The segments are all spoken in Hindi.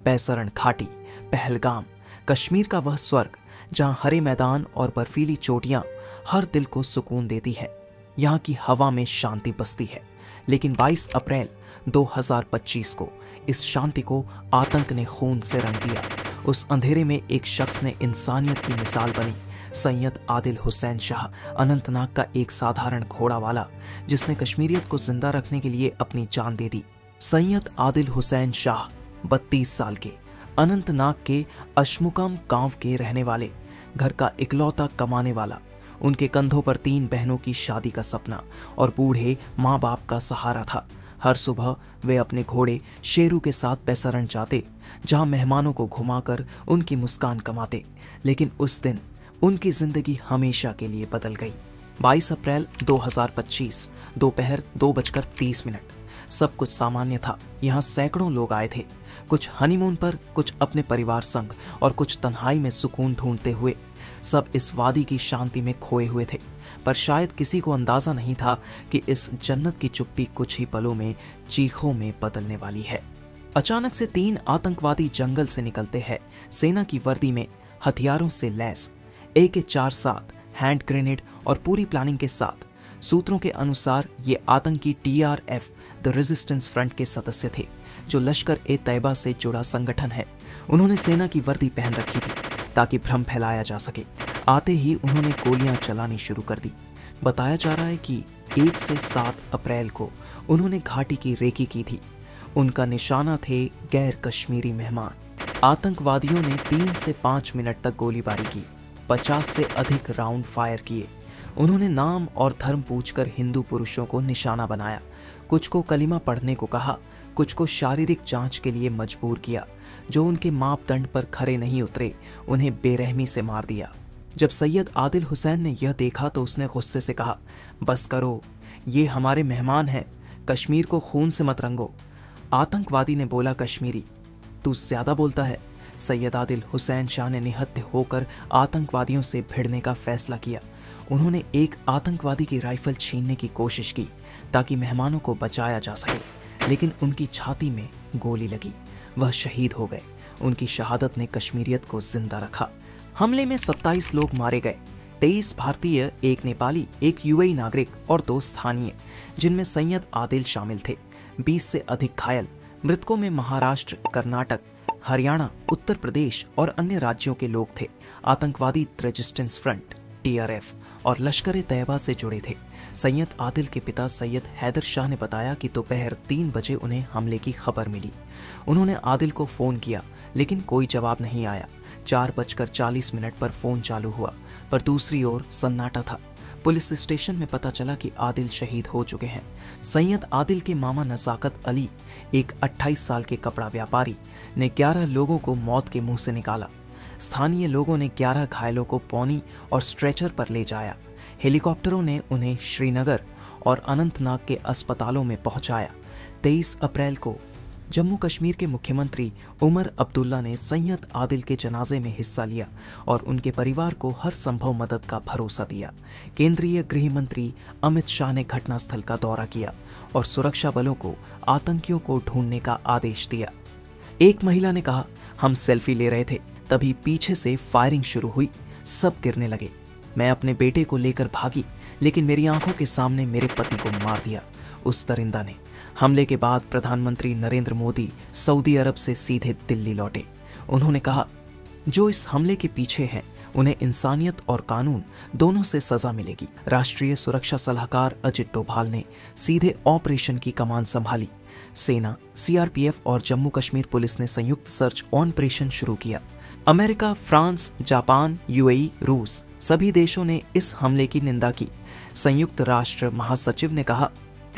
पैसरण घाटी, पहलगाम, कश्मीर का वह स्वर्ग जहां हरे मैदान और बर्फीली चोटियां हर दिल को सुकून देती है। यहाँ की हवा में शांति बसती है। लेकिन 22 अप्रैल 2025 को इस शांति को आतंक ने खून से रंग दिया। उस अंधेरे में एक शख्स ने इंसानियत की मिसाल बनी। सैयद आदिल हुसैन शाह, अनंतनाग का एक साधारण घोड़ा वाला जिसने कश्मीरियत को जिंदा रखने के लिए अपनी जान दे दी। सैयद आदिल हुसैन शाह 32 साल के, अनंतनाग के अशमुकम गांव के रहने वाले, घर का इकलौता कमाने वाला। उनके कंधों पर 3 बहनों की शादी का सपना और बूढ़े माँ बाप का सहारा था। हर सुबह वे अपने घोड़े शेरू के साथ पैसरण जाते, जहां मेहमानों को घुमाकर उनकी मुस्कान कमाते। लेकिन उस दिन उनकी जिंदगी हमेशा के लिए बदल गई। 22 अप्रैल 2025 दोपहर 2:30। सब कुछ सामान्य था। यहाँ सैकड़ों लोग आए थे, कुछ हनीमून पर, कुछ अपने परिवार संग और कुछ तन्हाई में सुकून ढूंढते हुए। सब इस वादी की शांति में खोए हुए थे, पर शायद किसी को अंदाजा नहीं था कि इस जन्नत की चुप्पी कुछ ही पलों में चीखों में बदलने वाली है। अचानक से 3 आतंकवादी जंगल से निकलते हैं, सेना की वर्दी में, हथियारों से लैस, AK-47, हैंड ग्रेनेड और पूरी प्लानिंग के साथ। सूत्रों के अनुसार ये आतंकी TRF द रेजिस्टेंस फ्रंट के सदस्य थे, जो लश्कर-ए-तैयबा से जुड़ा संगठन है। उन्होंने सेना की वर्दी पहन रखी थी ताकि भ्रम फैलाया जा सके। आते ही उन्होंने गोलियां चलानी शुरू कर दी। बताया जा रहा है कि 1 से 7 अप्रैल को उन्होंने घाटी की रेकी की थी। उनका निशाना थे गैर कश्मीरी मेहमान। आतंकवादियों ने 3 से 5 मिनट तक गोलीबारी की, 50 से अधिक राउंड फायर किए। उन्होंने नाम और धर्म पूछकर हिंदू पुरुषों को निशाना बनाया। कुछ को कलिमा पढ़ने को कहा, कुछ को शारीरिक जांच के लिए मजबूर किया। जो उनके मापदंड पर खरे नहीं उतरे, उन्हें बेरहमी से मार दिया। जब सैयद आदिल हुसैन ने यह देखा तो उसने गुस्से से कहा, बस करो, ये हमारे मेहमान हैं, कश्मीर को खून से मत रंगो। आतंकवादी ने बोला, कश्मीरी, तू ज्यादा बोलता है। सैयद आदिल हुसैन शाह ने निहत्थे होकर आतंकवादियों से भिड़ने का फैसला किया। उन्होंने एक आतंकवादी की राइफल छीनने की कोशिश की ताकि मेहमानों को बचाया जा सके, लेकिन उनकी छाती में गोली लगी। वह शहीद हो गए। उनकी शहादत ने कश्मीरियत को जिंदा रखा। हमले में 27 लोग मारे गए, 23 भारतीय, 1 नेपाली, 1 UAE नागरिक और 2 स्थानीय, जिनमें सैयद आदिल शामिल थे। 20 से अधिक घायल। मृतकों में महाराष्ट्र, कर्नाटक, हरियाणा, उत्तर प्रदेश और अन्य राज्यों के लोग थे। आतंकवादी रेजिस्टेंस फ्रंट TRF और लश्कर-ए-तैयबा से जुड़े थे। सैयद आदिल के पिता सैयद हैदर शाह ने बताया कि दोपहर 3 बजे उन्हें हमले की खबर मिली। उन्होंने आदिल को फोन किया, लेकिन कोई जवाब नहीं आया। 4:40 पर फोन चालू हुआ, पर दूसरी ओर सन्नाटा था। पुलिस स्टेशन में पता चला कि आदिल शहीद हो चुके हैं। सैयद आदिल के मामा नज़ाकत अली, एक 28 साल के कपड़ा व्यापारी, ने 11 लोगों को मौत के मुंह से निकाला। स्थानीय लोगों ने 11 घायलों को पौनी और स्ट्रेचर पर ले जाया। हेलीकॉप्टरों ने उन्हें श्रीनगर और अनंतनाग के अस्पतालों में पहुंचाया। 23 अप्रैल को जम्मू कश्मीर के मुख्यमंत्री उमर अब्दुल्ला ने सैयद आदिल के जनाजे में हिस्सा लिया और उनके परिवार को हर संभव मदद का भरोसा दिया। केंद्रीय गृह मंत्री अमित शाह ने घटनास्थल का दौरा किया और सुरक्षा बलों को आतंकियों को ढूंढने का आदेश दिया। एक महिला ने कहा, हम सेल्फी ले रहे थे, तभी पीछे से फायरिंग शुरू हुई, सब गिरने लगे। मैं अपने बेटे को लेकर भागी, लेकिन मेरी आंखों के सामने मेरे पति को मार दिया उस दरिंदा ने। हमले के बाद प्रधानमंत्री नरेंद्र मोदी सऊदी अरब से सीधे दिल्ली लौटे। उन्होंने कहा, जो इस हमले के पीछे हैं, उन्हें इंसानियत और कानून दोनों से सजा मिलेगी। राष्ट्रीय सुरक्षा सलाहकार अजित डोभाल ने सीधे ऑपरेशन की कमान संभाली। सेना, CRPF और जम्मू कश्मीर पुलिस ने संयुक्त सर्च ऑपरेशन शुरू किया। अमेरिका, फ्रांस, जापान, UAE, रूस सभी देशों ने इस हमले की निंदा की। संयुक्त राष्ट्र महासचिव ने कहा,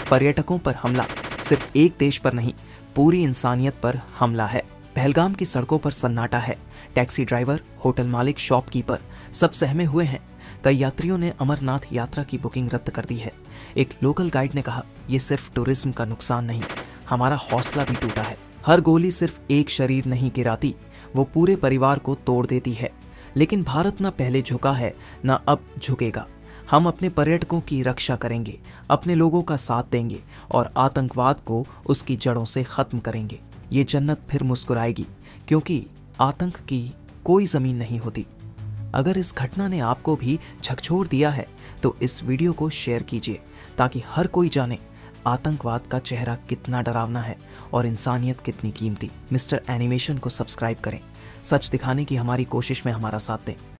पर्यटकों पर हमला सिर्फ एक देश पर नहीं, पूरी इंसानियत पर हमला है। पहलगाम की सड़कों पर सन्नाटा है। टैक्सी ड्राइवर, होटल मालिक, शॉपकीपर सब सहमे हुए हैं। कई यात्रियों ने अमरनाथ यात्रा की बुकिंग रद्द कर दी है। एक लोकल गाइड ने कहा, ये सिर्फ टूरिज्म का नुकसान नहीं, हमारा हौसला भी टूटा है। हर गोली सिर्फ एक शरीर नहीं गिराती, वो पूरे परिवार को तोड़ देती है। लेकिन भारत न पहले झुका है, न अब झुकेगा। हम अपने पर्यटकों की रक्षा करेंगे, अपने लोगों का साथ देंगे और आतंकवाद को उसकी जड़ों से खत्म करेंगे। ये जन्नत फिर मुस्कुराएगी, क्योंकि आतंक की कोई ज़मीन नहीं होती। अगर इस घटना ने आपको भी झकझोर दिया है तो इस वीडियो को शेयर कीजिए, ताकि हर कोई जाने आतंकवाद का चेहरा कितना डरावना है और इंसानियत कितनी कीमती। मिस्टर एनिमेशन को सब्सक्राइब करें, सच दिखाने की हमारी कोशिश में हमारा साथ दें।